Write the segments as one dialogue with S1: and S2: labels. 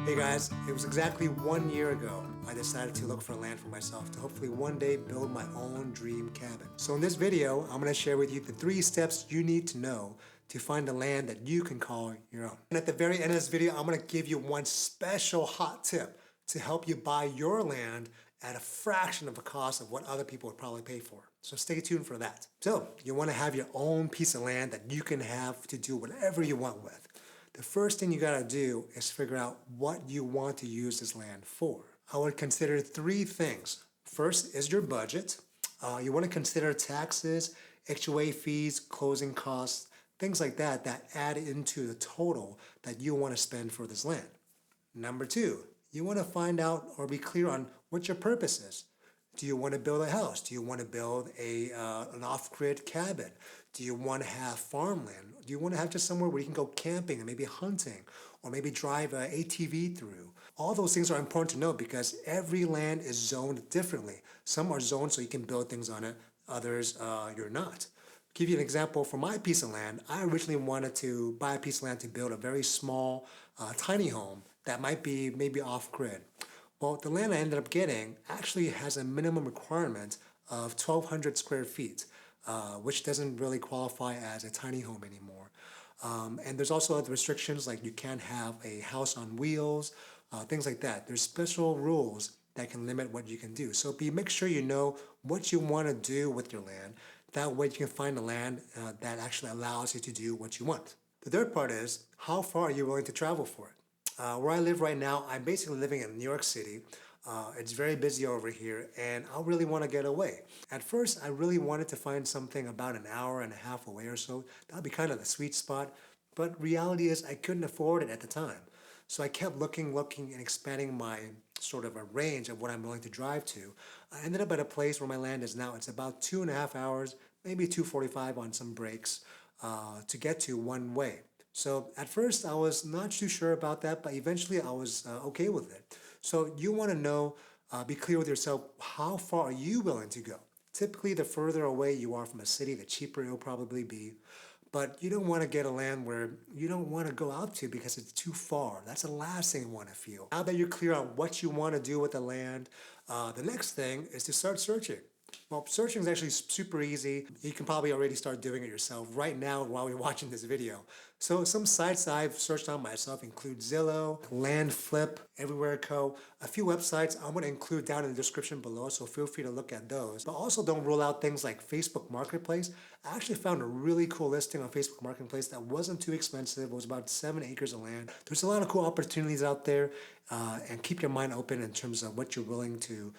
S1: Hey guys, it was exactly 1 year ago I decided to look for land for myself to hopefully one day build my own dream cabin. So in this video, I'm going to share with you the 3 steps you need to know to find the land that you can call your own. And at the very end of this video, I'm going to give you one special hot tip to help you buy your land at a fraction of the cost of what other people would probably pay for. So stay tuned for that. So you want to have your own piece of land that you can have to do whatever you want with. The first thing you gotta do is figure out what you want to use this land for. I would consider 3 things. First is your budget. You want to consider taxes, HOA fees, closing costs, things like that that add into the total that you want to spend for this land. Number 2, you want to find out or be clear on what your purpose is. Do you want to build a house? Do you want to build an off-grid cabin? Do you want to have farmland? Do you want to have just somewhere where you can go camping and maybe hunting or maybe drive an ATV through? All those things are important to know because every land is zoned differently. Some are zoned so you can build things on it, others you're not. Give you an example, for my piece of land, I originally wanted to buy a piece of land to build a very small, tiny home that might be maybe off-grid. Well, the land I ended up getting actually has a minimum requirement of 1,200 square feet, which doesn't really qualify as a tiny home anymore. And there's also other restrictions like you can't have a house on wheels, things like that. There's special rules that can limit what you can do. So make sure you know what you want to do with your land. That way you can find a land that actually allows you to do what you want. The third part is, how far are you willing to travel for it? Where I live right now, I'm basically living in New York City. It's very busy over here and I really want to get away. At first, I really wanted to find something about an hour and a half away or so. That would be kind of the sweet spot. But reality is I couldn't afford it at the time. So I kept looking and expanding my sort of a range of what I'm willing to drive to. I ended up at a place where my land is now. It's about 2.5 hours, maybe 2:45 on some breaks to get to one way. So at first I was not too sure about that, but eventually I was okay with it. So you want to know, be clear with yourself, how far are you willing to go? Typically the further away you are from a city, the cheaper it will probably be. But you don't want to get a land where you don't want to go out to because it's too far. That's the last thing you want to feel. Now that you're clear on what you want to do with the land, the next thing is to start searching. Well, searching is actually super easy. You can probably already start doing it yourself right now while you're watching this video. So some sites I've searched on myself include Zillow, Landflip, Everywhere Co. A few websites I'm going to include down in the description below, so feel free to look at those. But also don't rule out things like Facebook Marketplace. I actually found a really cool listing on Facebook Marketplace that wasn't too expensive. It was about 7 acres of land. There's a lot of cool opportunities out there, and keep your mind open in terms of what you're willing to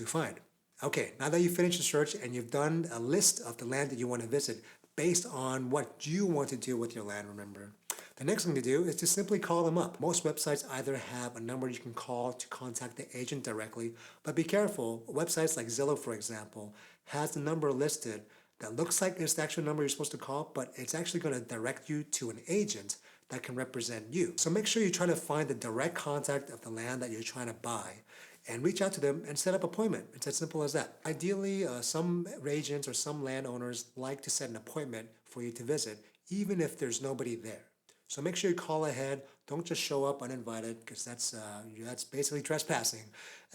S1: find. Okay, now that you've finished the search and you've done a list of the land that you want to visit based on what you want to do with your land, remember, the next thing to do is to simply call them up. Most websites either have a number you can call to contact the agent directly, but be careful. Websites like Zillow, for example, has the number listed that looks like it's the actual number you're supposed to call, but it's actually going to direct you to an agent that can represent you. So make sure you try to find the direct contact of the land that you're trying to buy and reach out to them and set up an appointment. It's as simple as that. Ideally, some agents or some landowners like to set an appointment for you to visit, even if there's nobody there. So make sure you call ahead. Don't just show up uninvited because that's basically trespassing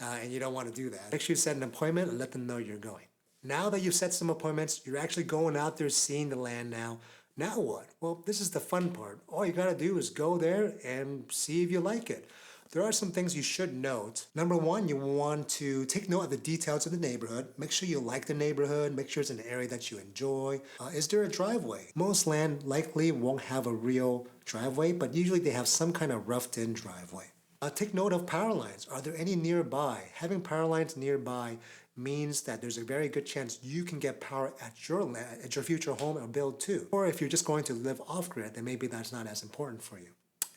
S1: and you don't want to do that. Make sure you set an appointment and let them know you're going. Now that you've set some appointments, you're actually going out there seeing the land now. Now what? Well, this is the fun part. All you gotta do is go there and see if you like it. There are some things you should note. Number 1, you want to take note of the details of the neighborhood. Make sure you like the neighborhood. Make sure it's an area that you enjoy. Is there a driveway? Most land likely won't have a real driveway, but usually they have some kind of roughed-in driveway. Take note of power lines. Are there any nearby? Having power lines nearby means that there's a very good chance you can get power at your future home or build too. Or if you're just going to live off-grid, then maybe that's not as important for you.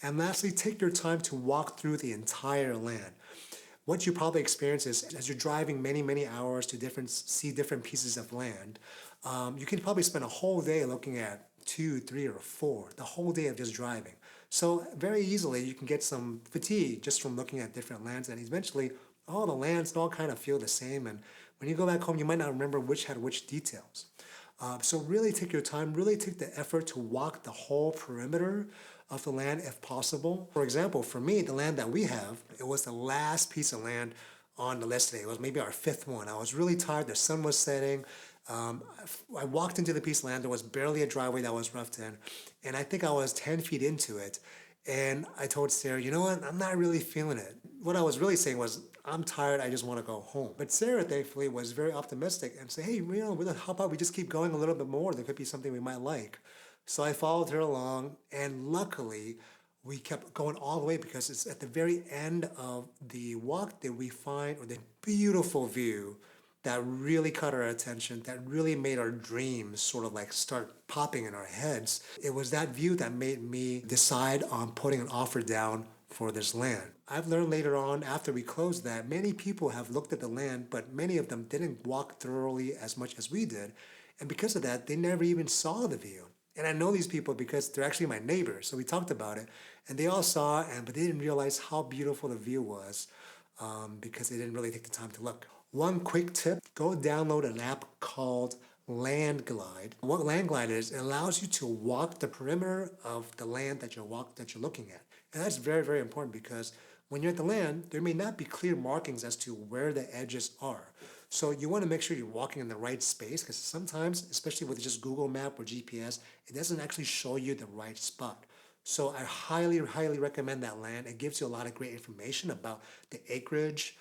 S1: And lastly, take your time to walk through the entire land. What you probably experience is, as you're driving many hours to see different pieces of land, you can probably spend a whole day looking at 2, 3, or 4, the whole day of just driving. So very easily you can get some fatigue just from looking at different lands, and eventually all the lands all kind of feel the same, and when you go back home you might not remember which had which details. So really take your time, really take the effort to walk the whole perimeter of the land if possible. For example, for me, the land that we have, it was the last piece of land on the list today. It was maybe our fifth one. I was really tired. The sun was setting. I walked into the piece of land. There was barely a driveway that was roughed in. And I think I was 10 feet into it. And I told Sarah, you know what? I'm not really feeling it. What I was really saying was, I'm tired. I just want to go home. But Sarah, thankfully, was very optimistic and said, hey, how about we just keep going a little bit more? There could be something we might like. So I followed her along. And luckily, we kept going all the way because it's at the very end of the walk that we find the beautiful view that really caught our attention, that really made our dreams sort of like start popping in our heads. It was that view that made me decide on putting an offer down for this land. I've learned later on after we closed that many people have looked at the land, but many of them didn't walk thoroughly as much as we did. And because of that, they never even saw the view. And I know these people because they're actually my neighbors. So we talked about it and they all saw it, but they didn't realize how beautiful the view was because they didn't really take the time to look. One quick tip, go download an app called LandGlide. What LandGlide is, it allows you to walk the perimeter of the land that you're looking at. And that's very, very important because when you're at the land, there may not be clear markings as to where the edges are. So you want to make sure you're walking in the right space because sometimes, especially with just Google Map or GPS, it doesn't actually show you the right spot. So I highly, highly recommend that land. It gives you a lot of great information about the acreage,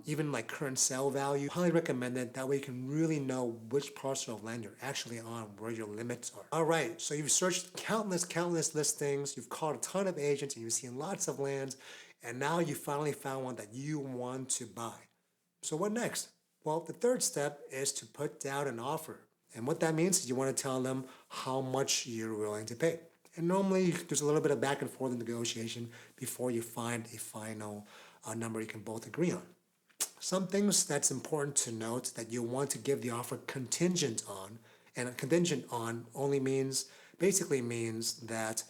S1: even like current sale value. Highly recommend it. That way you can really know which parcel of land you're actually on, where your limits are. All right, so you've searched countless listings. You've called a ton of agents and you've seen lots of lands. And now you finally found one that you want to buy. So what next? Well, the third step is to put down an offer. And what that means is you want to tell them how much you're willing to pay. And normally there's a little bit of back and forth in negotiation before you find a final number you can both agree on. Some things that's important to note that you want to give the offer contingent on, and a contingent on only basically means that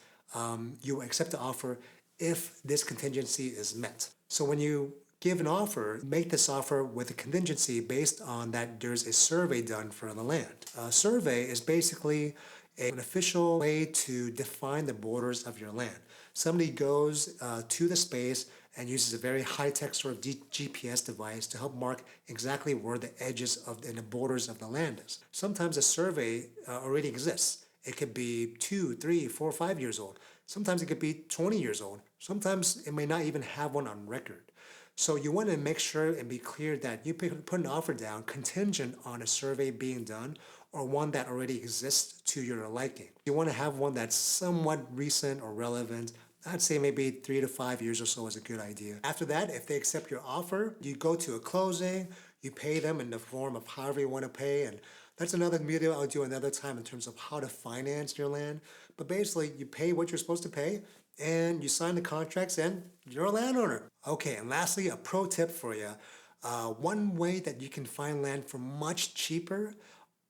S1: you accept the offer if this contingency is met. So when you give an offer, make this offer with a contingency based on that there's a survey done for the land. A survey is basically an official way to define the borders of your land. Somebody goes to the space and uses a very high-tech sort of GPS device to help mark exactly where the edges and the borders of the land is. Sometimes a survey already exists. It could be 2, 3, 4, 5 years old. Sometimes it could be 20 years old. Sometimes it may not even have one on record. So you want to make sure and be clear that you put an offer down contingent on a survey being done or one that already exists to your liking. You want to have one that's somewhat recent or relevant. I'd say maybe 3 to 5 years or so is a good idea. After that, if they accept your offer, you go to a closing, you pay them in the form of however you want to pay, and that's another video I'll do another time in terms of how to finance your land. But basically, you pay what you're supposed to pay, and you sign the contracts, and you're a landowner. Okay, and lastly, a pro tip for you. One way that you can find land for much cheaper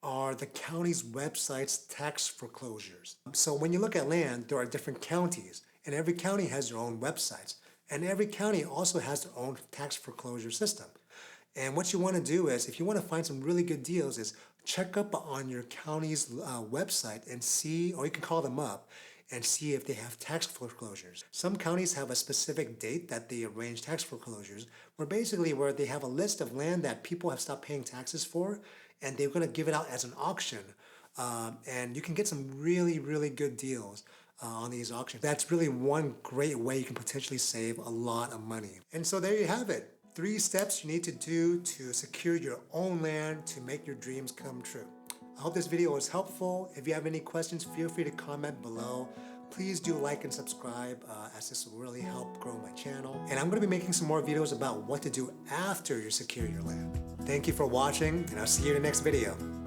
S1: are the county's website's tax foreclosures. So when you look at land, there are different counties, and every county has their own websites, and every county also has their own tax foreclosure system. And what you want to do is, if you want to find some really good deals, is check up on your county's website and see, or you can call them up and see if they have tax foreclosures. Some counties have a specific date that they arrange tax foreclosures, where they have a list of land that people have stopped paying taxes for, and they're going to give it out as an auction. And you can get some really, really good deals on these auctions. That's really one great way you can potentially save a lot of money. And so there you have it. 3 steps you need to do to secure your own land to make your dreams come true. I hope this video was helpful. If you have any questions, feel free to comment below. Please do like and subscribe as this will really help grow my channel. And I'm going to be making some more videos about what to do after you secure your land. Thank you for watching, and I'll see you in the next video.